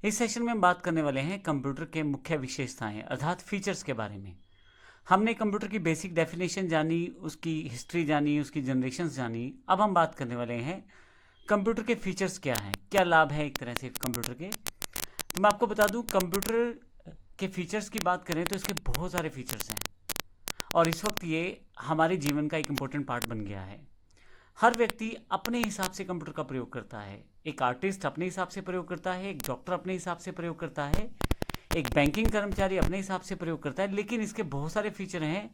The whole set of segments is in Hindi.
इस सेशन में हम बात करने वाले हैं कंप्यूटर के मुख्य विशेषताएं अर्थात फीचर्स के बारे में। हमने कंप्यूटर की बेसिक डेफिनेशन जानी, उसकी हिस्ट्री जानी, उसकी जनरेशन्स जानी। अब हम बात करने वाले हैं कंप्यूटर के फीचर्स क्या हैं, क्या लाभ है एक तरह से कंप्यूटर के। तो मैं आपको बता दूं, कंप्यूटर के फीचर्स की बात करें तो इसके बहुत सारे फीचर्स हैं और इस वक्त ये हमारे जीवन का एक इम्पोर्टेंट पार्ट बन गया है। हर व्यक्ति अपने हिसाब से कंप्यूटर का प्रयोग करता है। एक आर्टिस्ट अपने हिसाब से प्रयोग करता है, एक डॉक्टर अपने हिसाब से प्रयोग करता है, एक बैंकिंग कर्मचारी अपने हिसाब से प्रयोग करता है। लेकिन इसके बहुत सारे फीचर हैं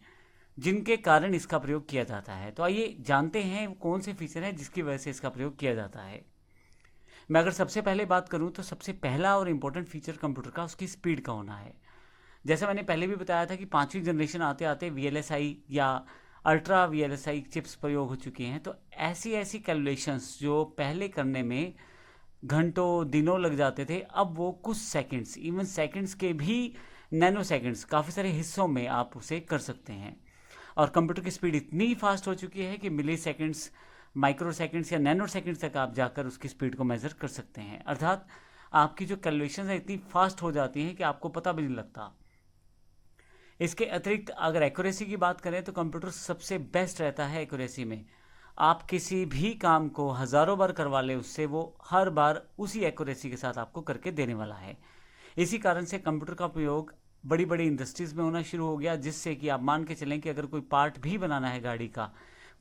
जिनके कारण इसका प्रयोग किया जाता है। तो आइए जानते हैं कौन से फीचर हैं जिसकी वजह से इसका प्रयोग किया जाता है। मैं अगर सबसे पहले बात करूं तो सबसे पहला और इम्पोर्टेंट फीचर कंप्यूटर का उसकी स्पीड का होना है। जैसे मैंने पहले भी बताया था कि 5वीं जनरेशन आते आते VLSI या अल्ट्रा VLSI चिप्स प्रयोग हो चुकी हैं। तो ऐसी ऐसी कैलकुलेशंस जो पहले करने में घंटों दिनों लग जाते थे, अब वो कुछ सेकंड्स, इवन सेकंड्स के भी नैनो सेकंड्स, काफ़ी सारे हिस्सों में आप उसे कर सकते हैं। और कंप्यूटर की स्पीड इतनी फास्ट हो चुकी है कि मिली सेकेंड्स, माइक्रो सेकेंड्स या नैनो सेकेंड्स तक आप जाकर उसकी स्पीड को मेज़र कर सकते हैं। अर्थात आपकी जो कैलकुलेशन है इतनी फास्ट हो जाती हैं कि आपको पता भी नहीं लगता। इसके अतिरिक्त अगर एक्यूरेसी की बात करें तो कंप्यूटर सबसे बेस्ट रहता है एक्यूरेसी में। आप किसी भी काम को हज़ारों बार करवा लें उससे, वो हर बार उसी एक्यूरेसी के साथ आपको करके देने वाला है। इसी कारण से कंप्यूटर का प्रयोग बड़ी बड़ी इंडस्ट्रीज़ में होना शुरू हो गया, जिससे कि आप मान के चलें कि अगर कोई पार्ट भी बनाना है गाड़ी का,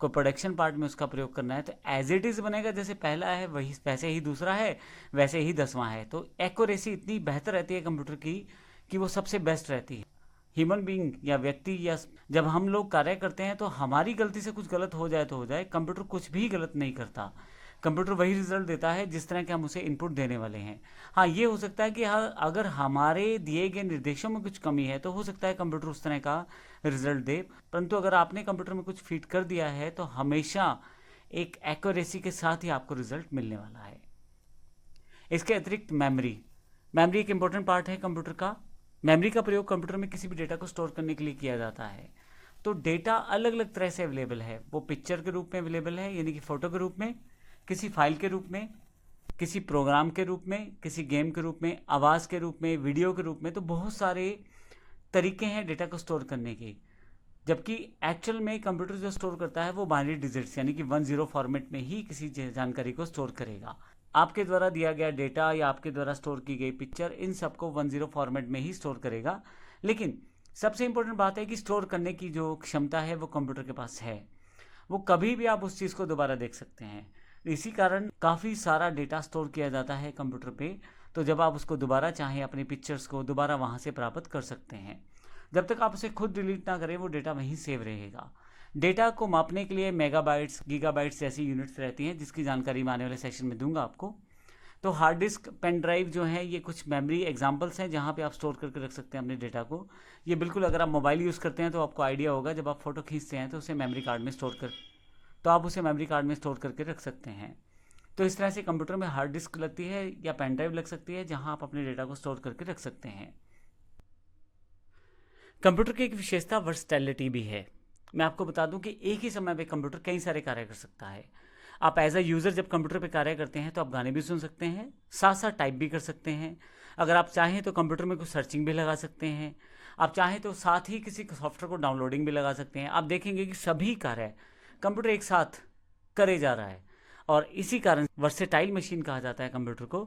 कोई प्रोडक्शन पार्ट में उसका प्रयोग करना है, तो एज इट इज़ बनेगा। जैसे पहला है वही वैसे ही दूसरा है, वैसे ही 10वां है। तो एक्यूरेसी इतनी बेहतर रहती है कंप्यूटर की कि वो सबसे बेस्ट रहती है। ह्यूमन बीइंग या व्यक्ति या जब हम लोग कार्य करते हैं तो हमारी गलती से कुछ गलत हो जाए तो हो जाए, कंप्यूटर कुछ भी गलत नहीं करता। कंप्यूटर वही रिजल्ट देता है जिस तरह के हम उसे इनपुट देने वाले हैं। हाँ, ये हो सकता है कि अगर हमारे दिए गए निर्देशों में कुछ कमी है तो हो सकता है कंप्यूटर उस तरह का रिजल्ट दे, परंतु अगर आपने कंप्यूटर में कुछ फीड कर दिया है तो हमेशा एक एक्यूरेसी के साथ ही आपको रिजल्ट मिलने वाला है। इसके अतिरिक्त मेमोरी एक इंपॉर्टेंट पार्ट है कंप्यूटर का। मेमोरी का प्रयोग कंप्यूटर में किसी भी डेटा को स्टोर करने के लिए किया जाता है। तो डेटा अलग अलग तरह से अवेलेबल है। वो पिक्चर के रूप में अवेलेबल है, यानी कि फ़ोटो के रूप में, किसी फाइल के रूप में, किसी प्रोग्राम के रूप में, किसी गेम के रूप में, आवाज़ के रूप में, वीडियो के रूप में। तो बहुत सारे तरीके हैं डेटा को स्टोर करने के। जबकि एक्चुअल में कंप्यूटर जो स्टोर करता है वो बाइनरी डिजिट्स यानी कि 10 फॉर्मेट में ही किसी जानकारी को स्टोर करेगा। आपके द्वारा दिया गया डेटा या आपके द्वारा स्टोर की गई पिक्चर, इन सबको 10 फॉर्मेट में ही स्टोर करेगा। लेकिन सबसे इंपॉर्टेंट बात है कि स्टोर करने की जो क्षमता है वो कंप्यूटर के पास है। वो कभी भी आप उस चीज़ को दोबारा देख सकते हैं। इसी कारण काफ़ी सारा डेटा स्टोर किया जाता है कंप्यूटर पे। तो जब आप उसको दोबारा चाहें, अपनी पिक्चर्स को दोबारा वहाँ से प्राप्त कर सकते हैं। जब तक आप उसे खुद डिलीट ना करें वो डेटा वहीं सेव रहेगा। डेटा को मापने के लिए मेगाबाइट्स, गीगाबाइट्स जैसी यूनिट्स रहती हैं, जिसकी जानकारी मैं आने वाले सेशन में दूंगा आपको। तो हार्ड डिस्क, पेन ड्राइव जो है, ये कुछ मेमोरी एग्जांपल्स हैं जहाँ पे आप स्टोर करके रख सकते हैं अपने डेटा को। ये बिल्कुल, अगर आप मोबाइल यूज़ करते हैं तो आपको आइडिया होगा, जब आप फ़ोटो खींचते हैं तो उसे मेमोरी कार्ड में स्टोर कर तो आप उसे मेमोरी कार्ड में स्टोर करके रख सकते हैं। तो इस तरह से कंप्यूटर में हार्ड डिस्क लगती है या पेन ड्राइव लग सकती है जहाँ आप अपने डेटा को स्टोर करके रख सकते हैं। कंप्यूटर की एक विशेषता वर्सटैलिटी भी है। मैं आपको बता दूं कि एक ही समय पे कंप्यूटर कई सारे कार्य कर सकता है। आप एज अ यूज़र जब कंप्यूटर पे कार्य करते हैं तो आप गाने भी सुन सकते हैं, साथ साथ टाइप भी कर सकते हैं। अगर आप चाहें तो कंप्यूटर में कुछ सर्चिंग भी लगा सकते हैं। आप चाहें तो साथ ही किसी सॉफ्टवेयर को डाउनलोडिंग भी लगा सकते हैं। आप देखेंगे कि सभी कार्य कंप्यूटर एक साथ करे जा रहा है और इसी कारण वर्सेटाइल मशीन कहा जाता है कंप्यूटर को,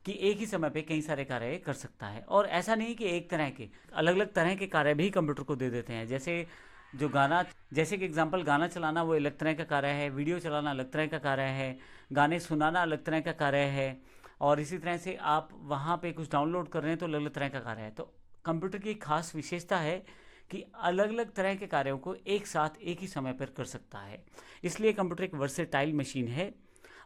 कि एक ही समय पे कई सारे कार्य कर सकता है। और ऐसा नहीं कि एक तरह के, अलग अलग तरह के कार्य भी कंप्यूटर को दे देते हैं। जैसे कि एग्जांपल, गाना चलाना वो अलग तरह का कार्य है, वीडियो चलाना अलग तरह का कार्य है, गाने सुनाना अलग तरह का कार्य है, और इसी तरह से आप वहाँ पे कुछ डाउनलोड कर रहे हैं तो अलग अलग तरह का कार्य है। तो कंप्यूटर की एक खास विशेषता है कि अलग अलग तरह के कार्यों को एक साथ एक ही समय पर कर सकता है। इसलिए कंप्यूटर एक वर्सेटाइल मशीन है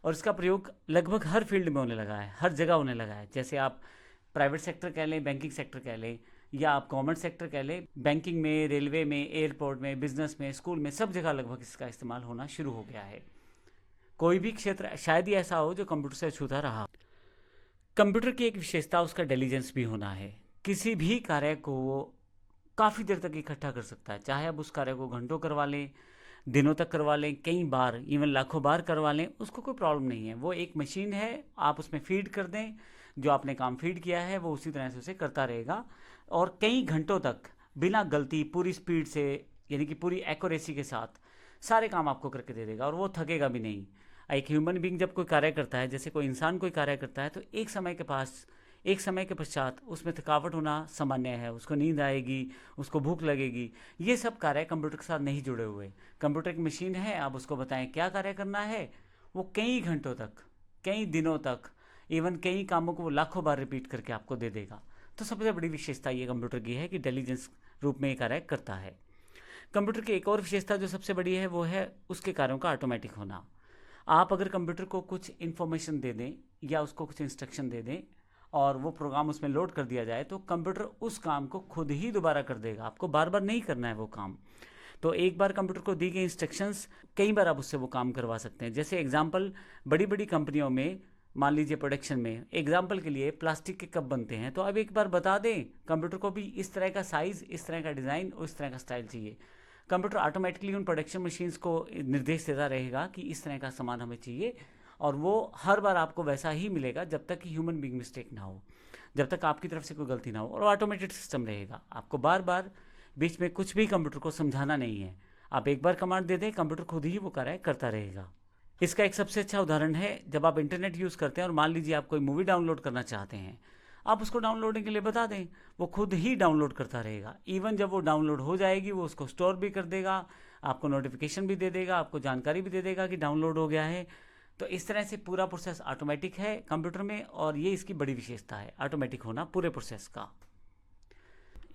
और इसका प्रयोग लगभग हर फील्ड में होने लगा है, हर जगह होने लगा है। जैसे आप प्राइवेट सेक्टर कह लें, बैंकिंग सेक्टर कह लें, या आप गवर्नमेंट सेक्टर कह लें, बैंकिंग में, रेलवे में, एयरपोर्ट में, बिजनेस में, स्कूल में, सब जगह लगभग इसका इस्तेमाल होना शुरू हो गया है। कोई भी क्षेत्र शायद ही ऐसा हो जो कंप्यूटर से अछूता रहा हो। कंप्यूटर की एक विशेषता उसका इंटेलिजेंस भी होना है। किसी भी कार्य को वो काफ़ी देर तक इकट्ठा कर सकता है, चाहे आप उस कार्य को घंटों करवा लें, दिनों तक करवा लें, कई बार, इवन लाखों बार करवा लें, उसको कोई प्रॉब्लम नहीं है। वो एक मशीन है, आप उसमें फीड कर दें, जो आपने काम फीड किया है वो उसी तरह से उसे करता रहेगा और कई घंटों तक बिना गलती पूरी स्पीड से यानी कि पूरी एक्यूरेसी के साथ सारे काम आपको करके दे देगा और वो थकेगा भी नहीं। एक ह्यूमन बीइंग जब कोई कार्य करता है, जैसे कोई इंसान कोई कार्य करता है, तो एक समय के पश्चात उसमें थकावट होना सामान्य है। उसको नींद आएगी, उसको भूख लगेगी। ये सब कार्य कंप्यूटर के साथ नहीं जुड़े हुए। कंप्यूटर की मशीन है, आप उसको बताएं क्या कार्य करना है, वो कई घंटों तक, कई दिनों तक, इवन कई कामों को वो लाखों बार रिपीट करके आपको दे देगा। तो सबसे बड़ी विशेषता ये कंप्यूटर की है कि इंटेलिजेंस रूप में ये कार्य करता है। कंप्यूटर की एक और विशेषता जो सबसे बड़ी है वो है उसके कार्यों का ऑटोमेटिक होना। आप अगर कंप्यूटर को कुछ इन्फॉर्मेशन दे दें या उसको कुछ इंस्ट्रक्शन दे दें और वो प्रोग्राम उसमें लोड कर दिया जाए तो कंप्यूटर उस काम को खुद ही दोबारा कर देगा। आपको बार बार नहीं करना है वो काम। तो एक बार कंप्यूटर को दी गई इंस्ट्रक्शंस कई बार आप उससे वो काम करवा सकते हैं। जैसे एग्जांपल, बड़ी बड़ी कंपनियों में मान लीजिए प्रोडक्शन में एग्जांपल के लिए प्लास्टिक के कप बनते हैं, तो अब एक बार बता दें कंप्यूटर को भी इस तरह का साइज़, इस तरह का डिज़ाइन और इस तरह का स्टाइल चाहिए। कंप्यूटर ऑटोमेटिकली उन प्रोडक्शन मशीन्स को निर्देश देता रहेगा कि इस तरह का सामान हमें चाहिए और वो हर बार आपको वैसा ही मिलेगा जब तक कि ह्यूमन बीइंग मिस्टेक ना हो, जब तक आपकी तरफ से कोई गलती ना हो। और ऑटोमेटेड सिस्टम रहेगा, आपको बार बार बीच में कुछ भी कंप्यूटर को समझाना नहीं है। आप एक बार कमांड दे दें, कंप्यूटर खुद ही वो कार्य करता रहेगा। इसका एक सबसे अच्छा उदाहरण है जब आप इंटरनेट यूज़ करते हैं और मान लीजिए आप कोई मूवी डाउनलोड करना चाहते हैं, आप उसको डाउनलोडिंग के लिए बता दें, वो खुद ही डाउनलोड करता रहेगा। इवन जब वो डाउनलोड हो जाएगी वो उसको स्टोर भी कर देगा, आपको नोटिफिकेशन भी दे देगा, आपको जानकारी भी दे देगा कि डाउनलोड हो गया है। तो इस तरह से पूरा प्रोसेस ऑटोमेटिक है कंप्यूटर में और ये इसकी बड़ी विशेषता है, ऑटोमेटिक होना पूरे प्रोसेस का।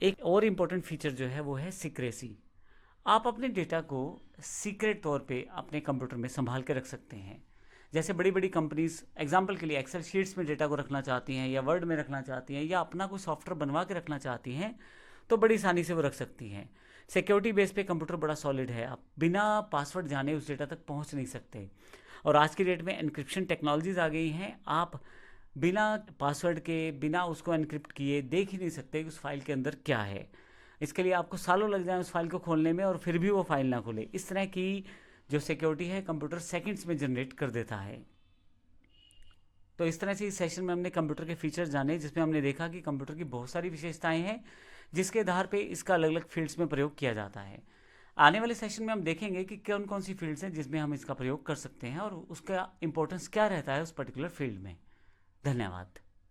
एक और इम्पोर्टेंट फीचर जो है वो है सीक्रेसी। आप अपने डेटा को सीक्रेट तौर पे अपने कंप्यूटर में संभाल के रख सकते हैं। जैसे बड़ी बड़ी कंपनीज एग्जांपल के लिए एक्सेल शीट्स में डेटा को रखना चाहती हैं या वर्ड में रखना चाहती हैं या अपना कोई सॉफ्टवेयर बनवा के रखना चाहती हैं, तो बड़ी आसानी से वो रख सकती हैं। सिक्योरिटी बेस पे कंप्यूटर बड़ा सॉलिड है, आप बिना पासवर्ड जाने उस डेटा तक पहुंच नहीं सकते। और आज की डेट में एनक्रिप्शन टेक्नोलॉजीज आ गई हैं, आप बिना पासवर्ड के, बिना उसको एनक्रिप्ट किए देख ही नहीं सकते कि उस फाइल के अंदर क्या है। इसके लिए आपको सालों लग जाए उस फाइल को खोलने में और फिर भी वो फाइल ना खुले। इस तरह की जो सिक्योरिटी है कंप्यूटर सेकंड्स में जनरेट कर देता है। तो इस तरह से इस सेशन में हमने कंप्यूटर के फीचर्स जाने, जिसमें हमने देखा कि कंप्यूटर की बहुत सारी विशेषताएं हैं जिसके आधार पे इसका अलग अलग फील्ड्स में प्रयोग किया जाता है। आने वाले सेशन में हम देखेंगे कि कौन कौन सी फील्ड्स हैं जिसमें हम इसका प्रयोग कर सकते हैं और उसका इंपॉर्टेंस क्या रहता है उस पर्टिकुलर फील्ड में। धन्यवाद।